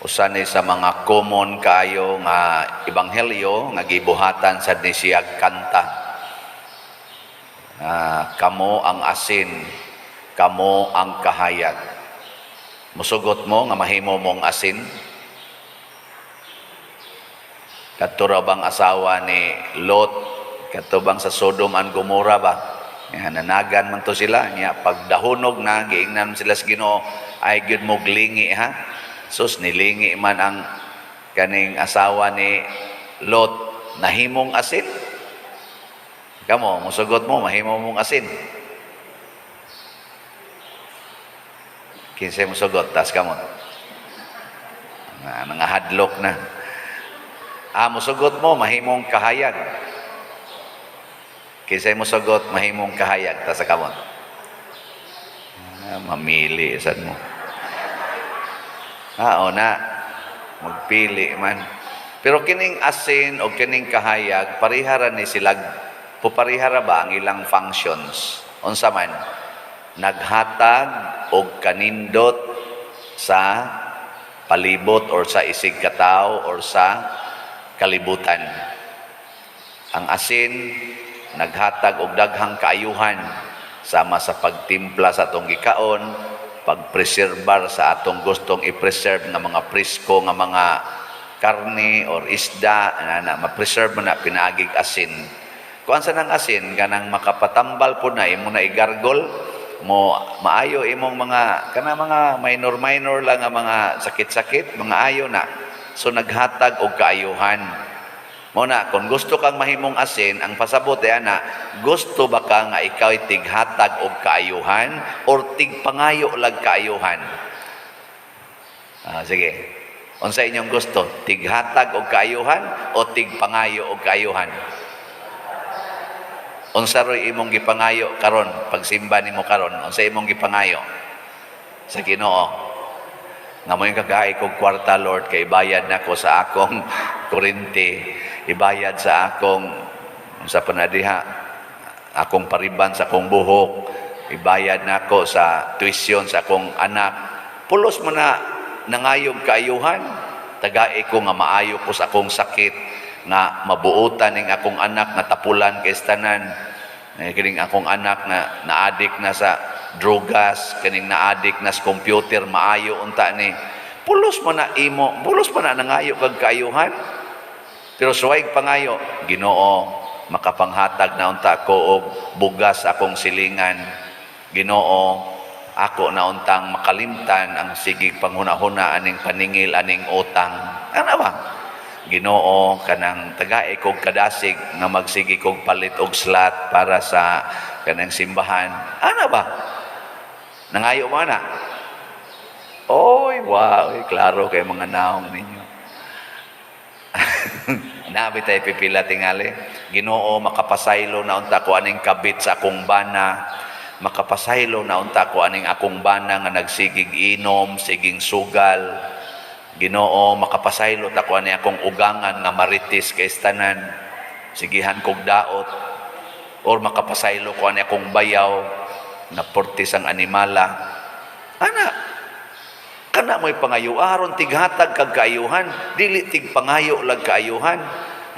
Usa ni sa mga common kaayo nga ebanghelyo nga gibuhatan sa nisiyag kanta. Kamo ang asin, kamo ang kahayag. Musugot mo nga mahimo mong asin? Kadto ra bang asawa ni Lot, kadto bang sa Sodom and Gomorrah ba? Nanagan man to sila, nya pagdahunog na giingnan sila sa Ginoo, ay gyud mo glingi ha. Sus nilingi man ang kaning asawa ni Lot, nahimong asin. Kamo musugot mo mahimo mong asin. Kinsa musugot tas kamo. Nangahadlok na. Musugot mo mahimong kahayag. Kisay mo sagot, mahimong kahayag, ta sa kamon. Mamili, sad mo. Na, magpili man. Pero kining asin o kining kahayag, parihara ni silag, puparihara ba ang ilang functions? Unsa man, naghatag o kanindot sa palibot or sa isig katao or sa kalibutan. Ang asin, naghatag og daghang kaayuhan sama sa pagtimpla sa atong gikaon, pagpreserbar sa atong gustong i-preserve nga mga presko nga mga karne or isda na ma-preserve na pinaagig asin. Kung sa nang asin kanang makapatambal po na imo na igargol mo maayo imong mga kana mga minor lang nga mga sakit-sakit mga ayo na. So naghatag og kaayuhan. Muna, kung gusto kang mahimong asin, ang pasabot ana, gusto ba ka nga ikaw tighatag og kaayuhan or tigpangayo lag kaayuhan? Sige. Unsa inyong gusto? Tighatag og kaayuhan o tigpangayo og kaayuhan? Unsa roy imong gipangayo karon pagsimba nimo karon? Unsa imong gipangayo sa Ginoo? Nga mo yung kagaay kong kwarta, Lord, kay bayad na ko sa akong kurente, ibayad sa akong sa panadiha, akong pariban sa akong buhok, ibayad na ko sa tuition sa akong anak. Pulos mo na nangayog kaayuhan, tagay ko nga maayo ko sa akong sakit, nga mabuutan ning akong anak nga tapulan kay tanan. Kining akong anak na naadik na sa drogas, kining naadik na sa computer, maayo unta ni. Pulos mo na imo, pulos mo na nangayo kag kaayuhan. Pero suway pangayo, Ginoo, makapanghatag na unta ko og bugas akong silingan. Ginoo, ako na untang makalimtan ang sigig panghuna-huna aning paningil aning utang. Ano ba? Ginoo, kanang tagae kog kadasig nga magsigi kog palit og slot para sa kanang simbahan. Ano ba? Nangayo mo na? Oy, wow, klaro kay mga naong ninyo. Nabi tayo pipila tingali. Ginoo, makapasaylo na unta ko aning kabit sa akong bana. Makapasaylo na unta ko aning akong bana nga nagsigig inom, siging sugal. Ginoo, makapasaylo ta ko ani akong ugangan nga maritis kay tanan. Sigihan kog daot. Or makapasaylo ko ani akong bayaw na portis ang animala. Ana, kana mo'y pangayo aron tighatag kag kaayuhan, dili tigpangayo lag kaayuhan.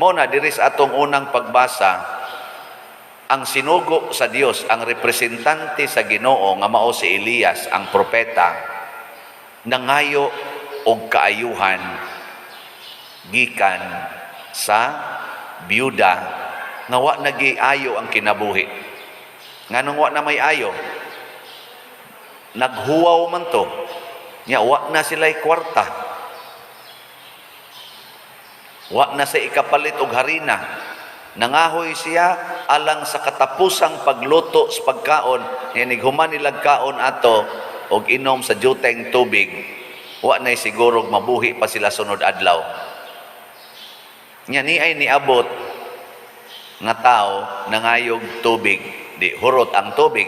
Mo na diri sa atong unang pagbasa, ang sinugo sa Dios, ang representante sa Ginoo nga mao si Elias, ang propeta, nangayo og kaayuhan gikan sa byuda nga wa nagiayo ang kinabuhi. Nganong wa na may ayo? Naghuwaw man to. Nya wa na sila'y kwarta. Wa na sa ikapalit og harina. Nangahoy siya alang sa katapusang pagluto sa pagkaon. Human nilag kaon ato og inom sa juteng tubig. Wa na siguro mabuhi pa sila sunod adlaw. Nya ni ay niabot nga tao nangayog tubig, di hurot ang tubig.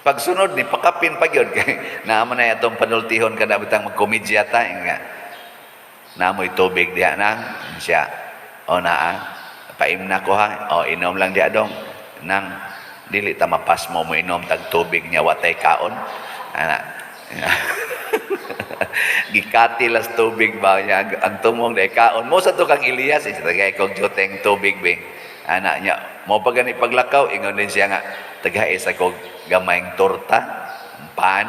Pagsunod ni pakapin pa gyud kay naman na atong panultihon kada bitang magkomedya ta nga. Namoy tubig diha nang siya. O naa, paimna ko ha. O inom lang diha dong. Nang dili ta mapas mo inom tag tubig niya watay kaon. Ana. Gikatilas tubig ba niya ang tumong dai kaon mo sa to kang Elias tagay kog juteng tubig be anak niya mo pa gani paglakaw ingon din siya nga tagay sa kog gamayng torta pan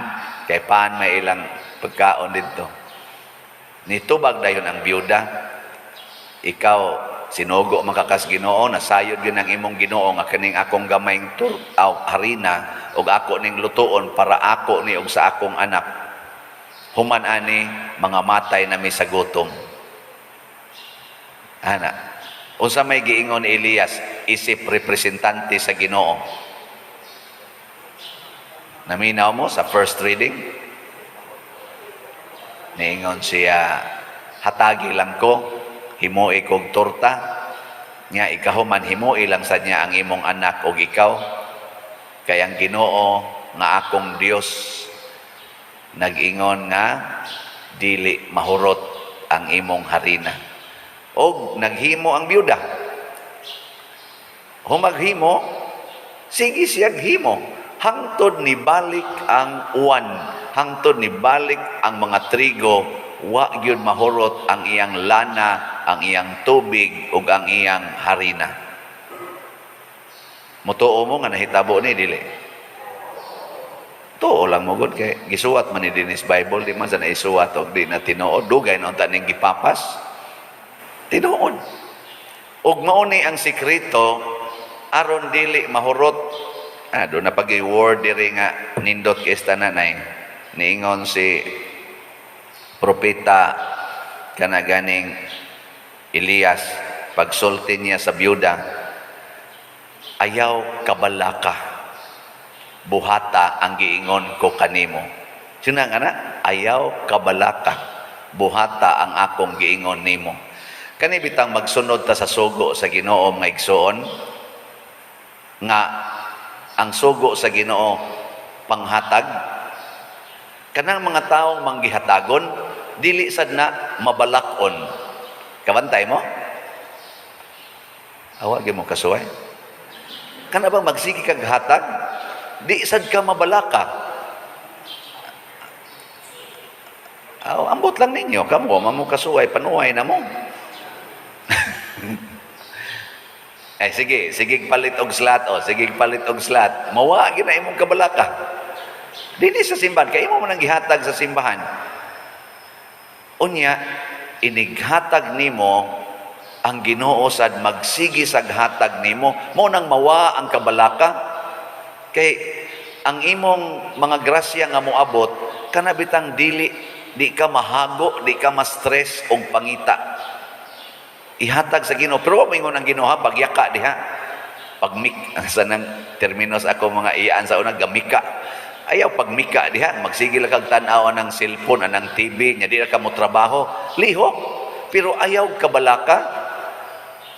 kay pan may ilang pagkaon dito nitubag dayon ang byuda ikaw sinugo makakas Ginoo nasayod gyud ang imong Ginoo nga kaning akong gamayng harina ug ako ning lutuon para ako ni ug sa akong anak human ani mga matay na may sa gutom. Ana, unsa may giingon ni Elias isip representante sa Ginoo. Naminaw mo sa first reading? Niingon siya, hatagi lang ko, himui kog torta, nga ikahuman himui lang sa niya ang imong anak o ikaw, kay ang Ginoo nga akong Dios nag-ingon nga dili mahurot ang imong harina og naghimo ang byuda humaghimo sige siyang himo hangtod ni balik ang uwan hangtod ni balik ang mga trigo wa gyud mahurot ang iyang lana ang iyang tubig ug ang iyang harina mutuo mo nga nahitabo ni dili to lang mo gud kay gisuwat man ni dinis Bible di man sa naisuwat og di na tinuod dugay na unta ning gipapas tinuod ug mao ni ang sikreto aron dili mahurot do na pag word diri nga nindot kay tananay niingon si propeta kana ganing Elias pagsulti niya sa byuda ayaw kabalaka buhata ang giingon ko kanimo. Sinang ana, ayaw kabalaka, buhata ang akong giingon nimo. Kani bitang magsunod ta sa sugo sa Ginoo nga igsoon nga ang sugo sa Ginoo panghatag kanang mga taong manggihatagon dili sad na mabalakon. Kabantay mo? Awa gyud mo kasuway. Kana bang magsigi kag hatag? Di sad ka mabalaka. Ambot lang ninyo, kamo mamukasuway, panuway na mo. Sige palit og slat sige palit og slat. Mawa gina imong kabalaka. Dili sa simbahan kay imo man ang gihatag sa simbahan. Unya inighatag nimo ang Ginoo sad magsigi sa hatag nimo, mo nang mawa ang kabalaka. Kay ang imong mga grasya nga moabot kana bitang di ka mahago, di ka ma-stress og pangita. Ihatag sa Ginoo pero moingon ang Ginoo pagyaka diha. Pagmik sa nang terminos ako mga iyaan sa una gamika. Ayaw pagmika diha, magsige lang kag tan-aw ng cellphone anang TV nya di ka mo trabaho. Lihok. Pero ayaw kabalaka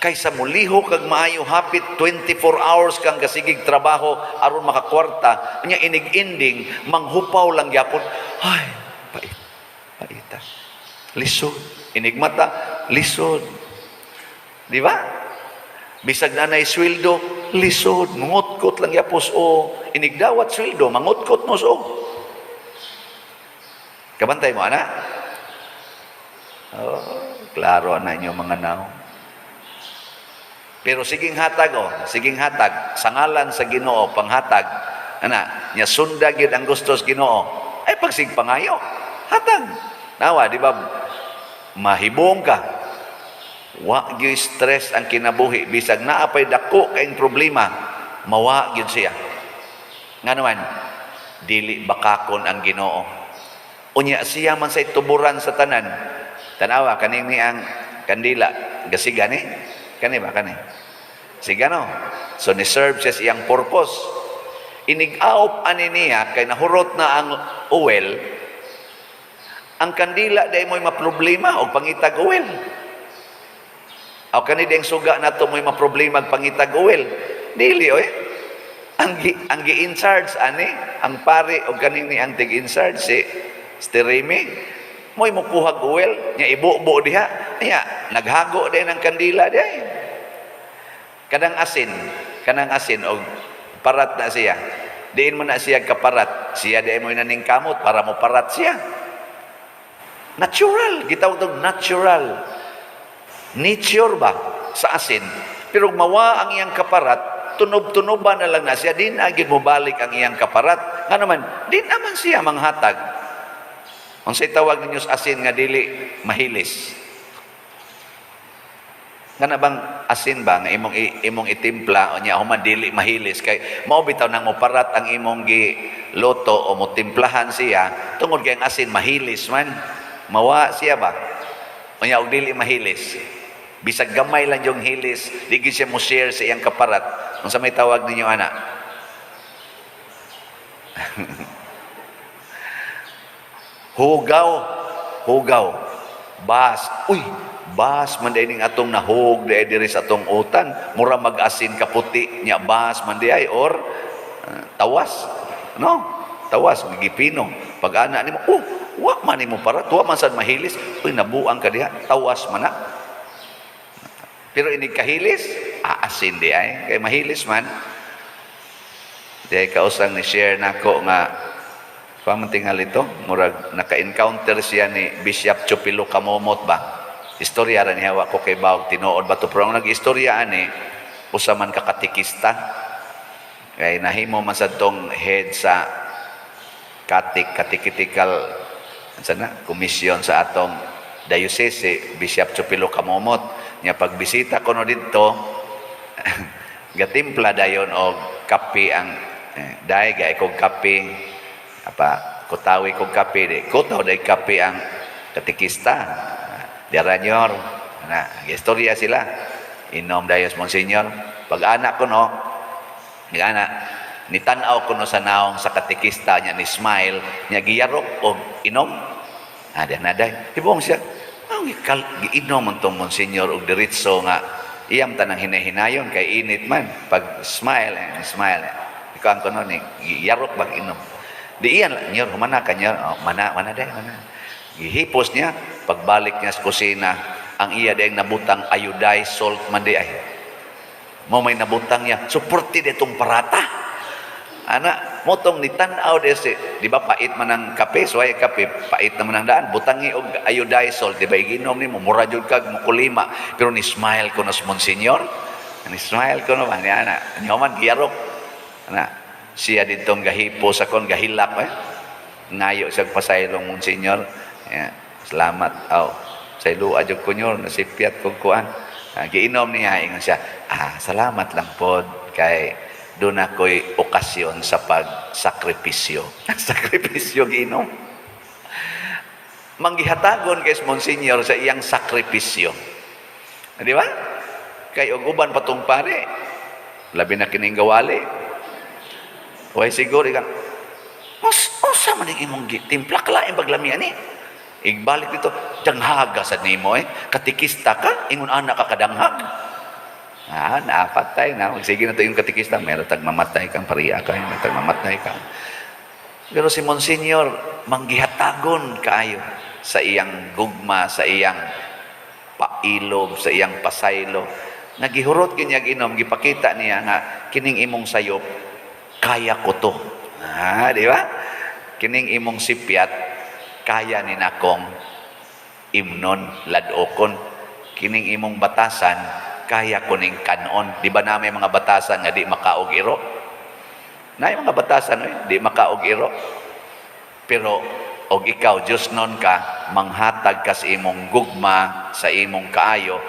kaysa muliho kag maayo hapit 24 hours kang gasigig trabaho aron makakwarta nya inig-ending manghupaw lang gyapon ay paita lisod inigmata lisod di ba bisag nanay sweldo lisod mangutkot lang yapos o inigdawat sweldo mangutkot mo so kabantay mo ana klaro na inyo mga naw. Pero siging hatag siging hatag sa ngalan sa Ginoo panghatag ana nya sunda gyud ang gusto sa Ginoo ay pagsig pangayo hatag nawa di ba mahibong ka wa gyud stress ang kinabuhi bisag naa pay dako kay problema mawa gyud siya nga naman dili bakakon ang Ginoo unya siya man say tuburan sa tanan tanawa kaning ni ang kandila gasiga ni kani ba kani sigano so ni serve siya siyang purpose inig-aop ani niya kay nahurot na ang oil ang kandila day mo'y maproblema og pangitag oil aw kani ding suga nato mo'y maproblema og pangitag oil dili oy ang gi-in charge ani ang pare og kanini ang tig-in charge si Steremi mo'y mukuhag oil nya ibubo diha nya naghago din ang kandila diha kanang asin og parat na siya diin mo na siya kaparat siya di mo naning kamot para mo parat siya Natural, gitawag itong natural. Nature ba sa asin? Pero mawa ang iyang kaparat, tunob-tunoban na lang na siya, din agad mo balik ang iyang kaparat. Nga naman, din naman siya manghatag. Ang say tawag ninyo sa asin nga dili mahilis. Nga na bang asin ba nga imong itimpla o niya human dili mahilis kay mao bitaw nang mo parat ang imong gi loto o mo timplahan siya tungod kay ang asin mahilis man. Mawa siya ba? O niya og dili mahilis. Bisag gamay lang yung hilis, di gyud siya mo share sa iyang kaparat. Unsa may tawag ninyo ana? Hugaw. Bas. Uy, bas man day ning atong nahog diri sa atong utan. Mura mag-asin kaputi nya bas man ay or tawas. No? Tawas gipino. Pag ana nimo, wa man nimo para, wa man sad mahilis. Uy, nabuang ka diha, tawas man na. Pero ini kahilis, asin di ay. Kay mahilis man. Di kausang ni share nako nga pamantingal ito, murag naka-encounter siya ni Bishop Chupilo Kamomot ba? Istorya rin hawa ko kay Bawag tinuod ba ito? Pero ang nag-istorya ani, usaman kakatikista. Kaya nahimo man sa tong head sa katikitical komisyon sa atong diocese, Bishop Chupilo Kamomot. Nya pagbisita ko no dito, gatimpla dayon og kape ang daay gay kog kape apa kutawi kog kape di kutaw day kape ang katikista diaranyor na istorya sila inom dayos Monsignor pag anak ko no anak nitan-aw ko no sa naong sa katikista nya ni smile nya giyarok og inom ada naday tibong siya giinom man tong Monsignor og diretso nga iyam tanang hinahinayon kay init man pag smile ikaw ang kuno ni giyarok bag inom di iyan lang, nyor, humana ka nyor, mana day, mana. Gihipos niya, pagbalik niya sa kusina, ang iya day nabutang ayuday, salt man di ay. Mo may nabutang niya, suporti itong parata. Ana, motong nitanaw di ba pait man ang kape, suway kape, pait naman ang daan, butangi og ayuday, salt, di ba iginom ni mo, mura jud kag mukulima, pero ni smile ko na sa Monsignor, ni smile ko naman, ana, nyaman giyarok, ana, siya ditong gahipo sa kon gahilak ngayo sa pasaylong Monsignor salamat saylo adyo kunyor nasipyat kog kuan giinom niya ingon siya salamat lang pod kay doon ako'y okasyon sa pagsakripisyo sakripisyo giinom manggihatagon kay Monsignor sa iyang sakripisyo di ba kay og uban patong pare labi na kining gawali way siguro ikan usa man imong timpla kalaing paglamian ni igbalik dito danghaga sa nimo katikista ka ingon anak ka kadanghag napatay na sige na to yung katikista meron tag mamatay kang pariya ka meron tag mamatay ka pero si Monsignor manggihatagon kaayo sa iyang gugma sa iyang pailob sa iyang pasaylo nagihurot kanya ginom gipakita niya nga kining imong sayop kaya ko to. Di ba? Kining imong sipyat, kaya ni nakong imnon, ladokon. Kining imong batasan, kaya ko ning kanon. Di ba na may mga batasan nga di makaog iro? Na mga batasan, di makaog iro. Pero, og ikaw, Diyos nun ka, manghatag ka sa imong gugma, sa imong kaayo,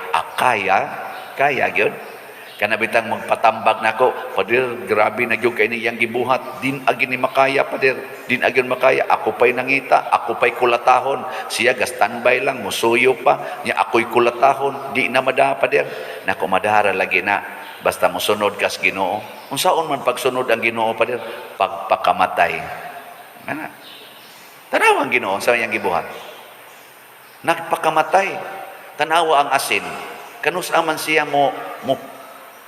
kaya yun. Kanabitang magpatambag nako, padir grabe na gyud kay niyang gibuhat, din agi ni makaya padir, din agi makaya, ako pa'y nangita, ako pa'y kulatahon, siya gastanbay lang, musuyo pa, niya ako'y kulatahon, di na mada padir, nako madara lagi na, basta mosunod kas Ginoo. Unsaon man pagsunod ang Ginoo padir, pagpakamatay. Ana. Tanawa ang Ginoo sa iyang gibuhat. Nagpakamatay. Tanawa ang asin. Kanus aman siya mo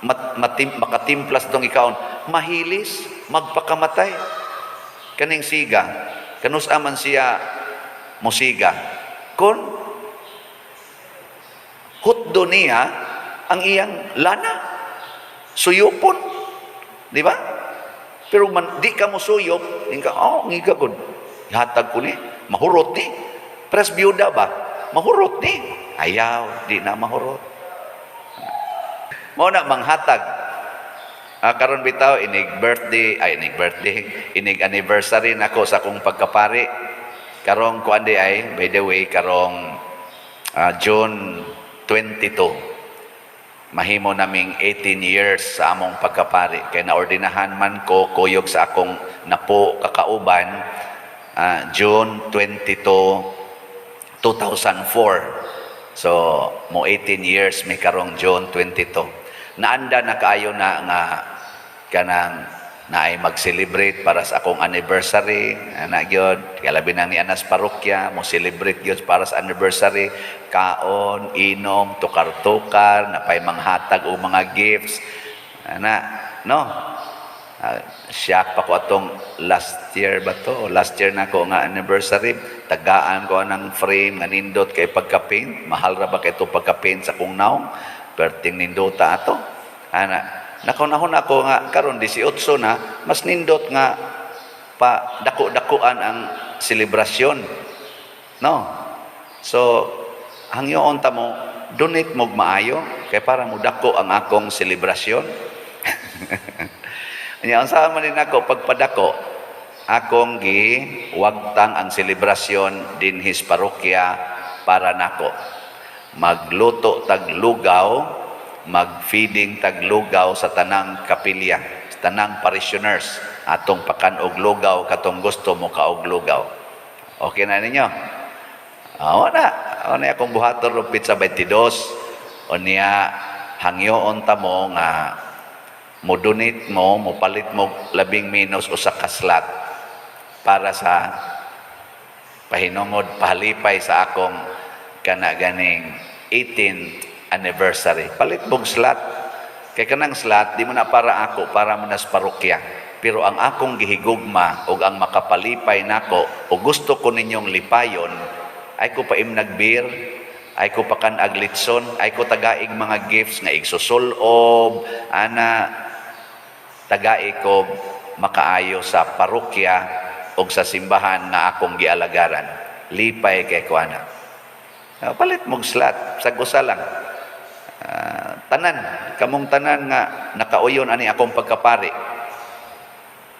makatimplas itong ikaon, mahilis, magpakamatay. Kaning siga, kanus aman siya musiga. Kun hutdo niya ang iyang lana, suyupon, di ba? Pero man, di ka mo suyop, ngiga gud, hatag ko ni, mahurot ni, Pres byuda ba? Mahurot ni. Ayaw, di na mahurot. Mo na manghatag. Karon bitaw inig anniversary nako sa akong pagkapari. Karong kuan di ay, by the way, karong June 22. Mahimo naming 18 years sa among pagkapari. Kaya naordinahan man ko, kuyog sa akong napo kakauban, June 22, 2004. So, mo 18 years may karong June 22. Naanda na kaayo na nga kanang na ay mag-celebrate para sa akong anniversary. Ana gyud, kalabi na ni Anas Parokya, mo celebrate gyud para sa anniversary. Kaon, inom, tukar-tukar, napay manghatag o mga gifts. Ana, no? Siyak pa ko atong last year ba to? Last year na ko nga anniversary. Tagaan ko ng frame nga nindot kay pagka-paint. Mahal ra ba kay ito pagka-paint sa kong naong? Perting nindota ato. Ana, nakunahon ako nga karon 18 na, mas nindot nga pa dako-dakuan ang selebrasyon. No? So, hangyoon ta mo, donate mo maayo, kay para mo dako ang akong selebrasyon. Nya unsa man din ako pagpadako, akong giwagtang ang selebrasyon dinhi sa parokya para nako. Magluto tag lugaw, mag-feeding tag lugaw sa tanang kapilya, sa tanang parishioners, atong pakanog lugaw katong gusto mo kaog lugaw. Okay na ninyo? Oo na. O na akong buhaton rupit sa 22. O niya, hangyoon ta mo nga mo-donate mo, palit mo 11 minus o sa kaslat para sa pahinungod, pahalipay sa akong kanaganing 18th anniversary. Palit mong slot. Kaya kanang slot, di mo na para ako, para mo na sa parokya. Pero ang akong gihigugma o ang makapalipay nako o gusto ko ninyong lipayon, ay ko pa nagbir, ay ko pa kan aglitson, ay ko tagaig mga gifts nga igsusulob, ana, tagaig ko makaayo sa parokya o sa simbahan na akong gialagaran. Lipay kay ko ana. Palit mong slot, sagusa lang. Tanan, kamong tanan nga nakauyon ani akong pagkapari.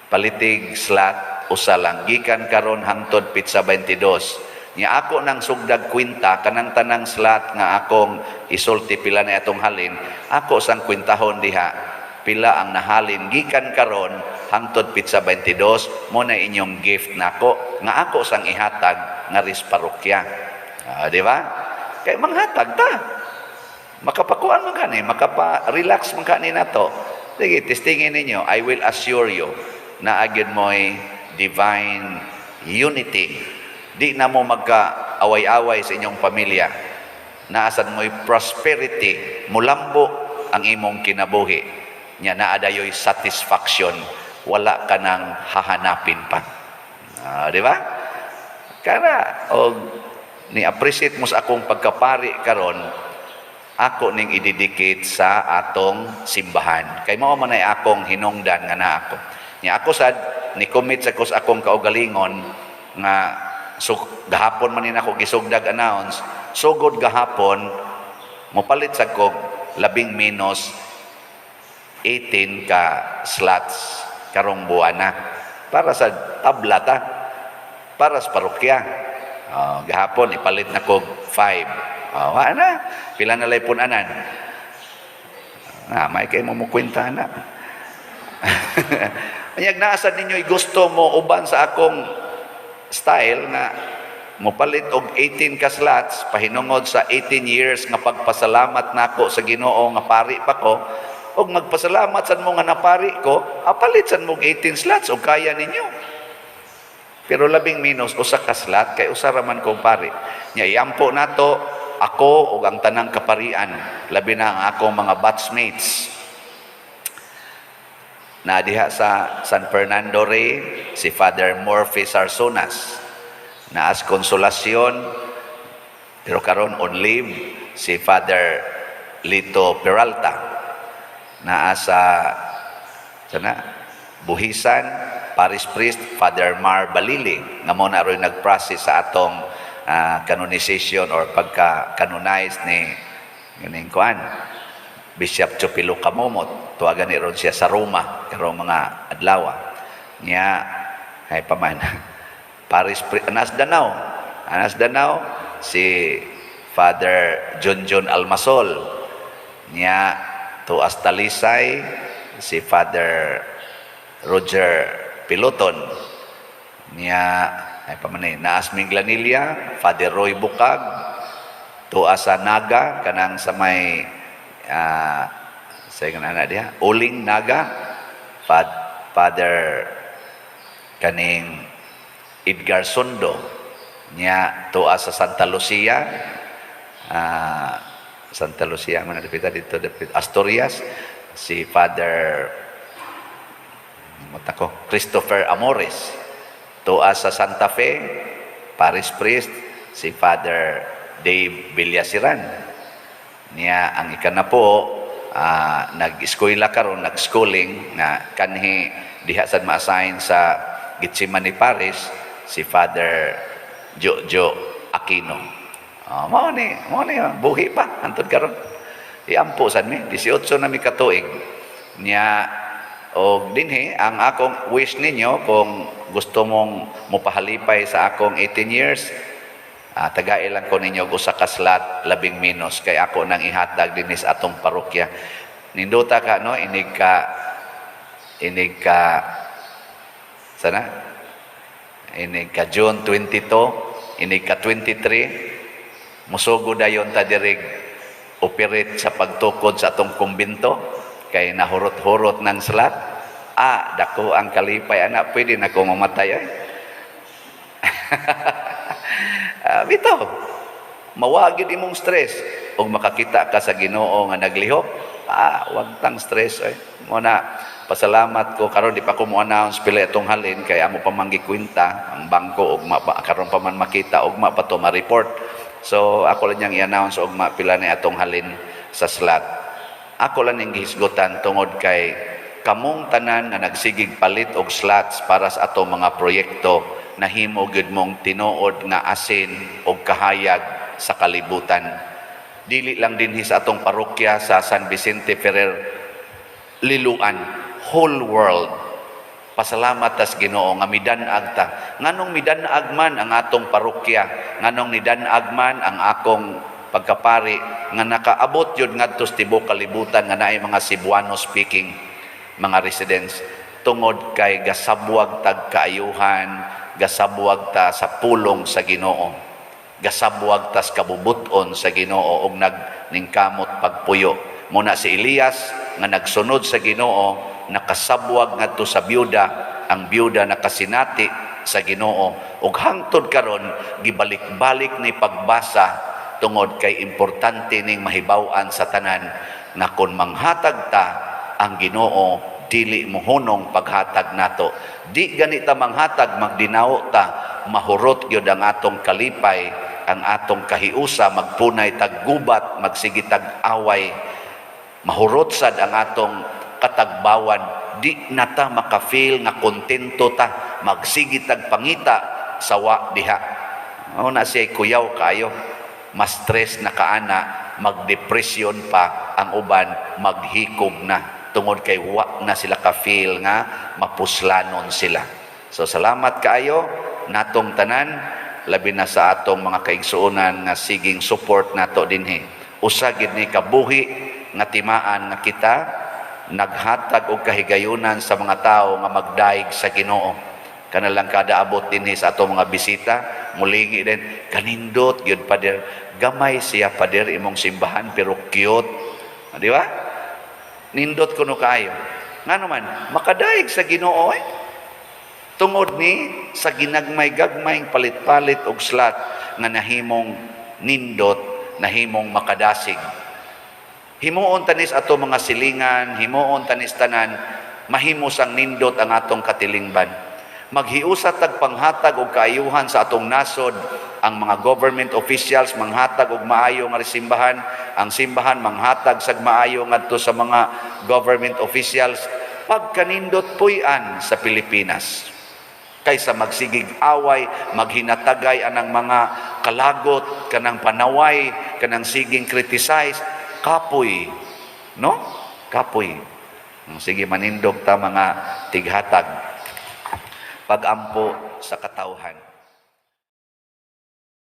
Palitig slot, usa lang. Gikan karon hangtod pitsa 22. Nya ako nang sugdag kwinta kanang tanang slot nga akong isulti pila na atong halin, ako sang kwintahon diha pila ang nahalin gikan karon hangtod pitsa 22 mo na inyong gift nako nga ako sang ihatag nga ris parokya. Di ba? Kay manghatag ta. Makapakuan man kani, makapa-relax man kani nato. Sige, testingin ninyo. I will assure you na agad mo'y divine unity. Di na mo magka-away-away sa inyong pamilya. Naasan mo'y prosperity, mulambo ang imong kinabuhi. Nya naadayo'y satisfaction, wala ka nang hahanapin pa. Di ba? Kaya, ni-appreciate mo sa akong pagkapari karon, ako ning ididikit sa atong simbahan. Kay mao man ay akong hinungdan nga na ako. Nya ako sad ni commit sa akong kaugalingon nga gahapon man ni ako gisugdag announce, sugod gahapon mopalit sa kog 11 minus 18 ka slots karong buwana para sa tablata para sa parokya. Gahapon ipalit na kog 5. Ana, pila na lay punanan. May kay mo kwenta na. Anyag naasad ninyo gusto mo uban sa akong style nga mopalit og 18 ka slots pahinungod sa 18 years nga pagpasalamat nako sa Ginoo nga pari pa ko og magpasalamat sad mo nga napari ko, apalit sad mo 18 slots og kaya ninyo. Pero 11 minus usa ka slot kay usa ra man kong pari. Nya iampo nato ako ug ang tanang kaparian, labi na ang akong mga batchmates. Na diha sa San Fernando Rey, si Father Murphy Sarsonas. Naas Konsolasyon, pero karon on leave, si Father Lito Peralta. Naasa Buhisan, Paris Priest, Father Mar Balili, nga mo na rin nag-process sa atong canonization or pagka-canonize ni ganing kuan Bishop Chupilo Kamomot. Tuwagan ni ron siya sa Roma karong mga adlaw niya ay paman Paris Anas Danao si Father John Almasol niya tuas Talisay si Father Roger Piloton niya ay paman naas Minglanilla Father Roy Bukag tuas sa Naga kanang sa may sa anak dia Uling Naga Father kaning Edgar Sondo niya tuwa sa Santa Lucia man dito Asturias si Father Christopher Amores tuwa sa Santa Fe Parish Priest si Father Dave Villasiran niya ang ikana po nag-eskwela karon nag-schooling na kanhi diha sad ma-assign sa Gitsimani Parish si Father Jojo Aquino. Mao ni buhi pa antud karon. Iampo sad mi 18 na mi katuig niya og dinhi ang akong wish ninyo kung gusto mong mopahalipay sa akong 18 years tagailan ko ninyo usa ka slot 10 minus kay ako nang ihatag dinis atong parokya. Ninduta ka no inig ka June 22, inig ka 23 musugo dayon ta dirig operate sa pagtukod sa atong kumbento kay nahurot-hurot ng slot. Dako ang kalipay anak pwede na ko mamatay bitaw mawagid imong stress ug makakita ka sa Ginoo nga naglihok wag tang stress mo na pasalamat ko karon di pa ko mo announce pila itong halin kay amo pa manggikwenta ang bangko ug karon pa man makita ug pa to ma-report so ako lang yang i-announce ug pila ni atong halin sa slot ako lang ning gihisgotan tungod kay kamong tanan nga nagsigig palit og slots para sa atong mga proyekto nahimo gyud mong tinuod nga asin og kahayag sa kalibutan. Dili lang dinhi sa atong parokya sa San Vicente Ferrer Liluan, whole world. Pasalamat tas Ginoo nga midan-ag ta. Nganong midan-ag man ang atong parokya, nganong nidan-ag man ang akong pagkapari nga nakaabot yun ngadto sa tibuok kalibutan nga naay mga Cebuano speaking mga residents tungod kay gasabwag tag kaayuhan gasabwag ta sa pulong sa Ginoo gasabwag ta sa kabubuton sa Ginoo ug nagningkamot pagpuyo muna si Elias nga nagsunod sa Ginoo nakasabwag ngadto sa byuda ang byuda nakasinati sa Ginoo ug hangtod karon gibalik-balik ni pagbasa tungod kay importante ning mahibaw-an sa tanan na kun manghatag ta ang Ginoo dili mohunong paghatag nato di ganita manghatag magdinaw ta mahurot gyud ang atong kalipay ang atong kahiusa magpunay tag gubat magsige tag away mahurot sad ang atong katagbawan di nata makafeel nga kontento ta magsige tag pangita sawa diha na siya kuyaw kayo mas stress na kaana magdepresyon pa ang uban maghikog na tungod kay wa na sila ka-feel nga mapuslanon sila. So salamat kaayo natong tanan labi na sa atong mga kaigsuonan nga siging support nato dinhi. Usa gid ni kabuhi nga timaan nga kita naghatag og kahigayunan sa mga tawo nga magdaig sa Ginoo. Kanalang kada abot dinhi sa atong mga bisita mulingi din kanindot gyud pader gamay siya pader imong simbahan pero cute. Di ba? Nindot kuno kaayo. Ngano man makadaig sa Ginoo tungod ni sa ginagmay-gagmayng palit-palit og slot nga nahimong nindot, nahimong makadasig. Himuon tanis ato mga silingan, himuon tanis tanan, mahimos ang nindot ang atong katilingban. Maghiusa tag panghatag og kaayuhan sa atong nasod, ang mga government officials manghatag og maayo nga simbahan, ang simbahan manghatag sag maayo ngadto sa mga government officials pagkanindot puy-an sa Pilipinas. Kaysa magsigig away, maghinatagay anang mga kalagot, kanang panaway, kanang siging criticize, kapoy. No? Kapoy. Sige, manindog ta mga tighatag. Pagampo sa katawhan.